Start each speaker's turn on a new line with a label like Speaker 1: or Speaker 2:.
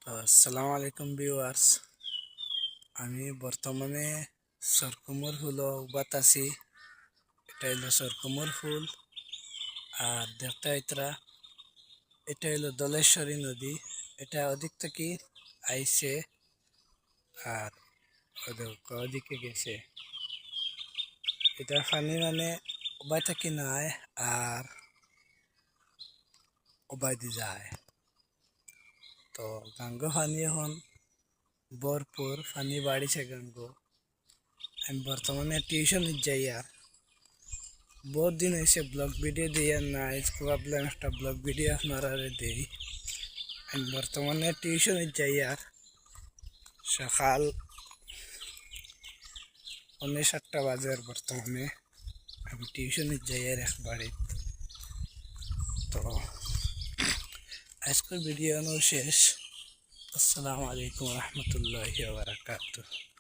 Speaker 1: তো আসসালামু আলাইকুম ভিউয়ার্স। আমি বর্তমানে সরকুমুর ফুল বাতাসি। এটা হলো সরকুমুর ফুল। আর দেখতে ইতরা এটা হলো দলেশ্বরী নদী। এটা ওদিক থেকে আইছে আর ওদিকে গেছে। এটা পানি মানে উবাই থাকি নাই আর উবাই দি যায়। তো গাঙ্গো পানি এখন ভরপুর পানি বাড়িছে গাঙ্গো। আমি বর্তমানে টিউশন যাই আর বহুত দিন হয়েছে ব্লগ ভিডিও দিই আর না, ভাবলাম একটা ব্লগ ভিডিও আপনারা দিই। আমি বর্তমানে টিউশনে যাই আর সকাল 7:30 বাজে আর বর্তমানে আমি টিউশনে যাই আর একবারে। তো আজকের ভিডিও শেষ। আসসালামু আলাইকুম রহমতুল্লাহি ওয়া বারাকাতুহু।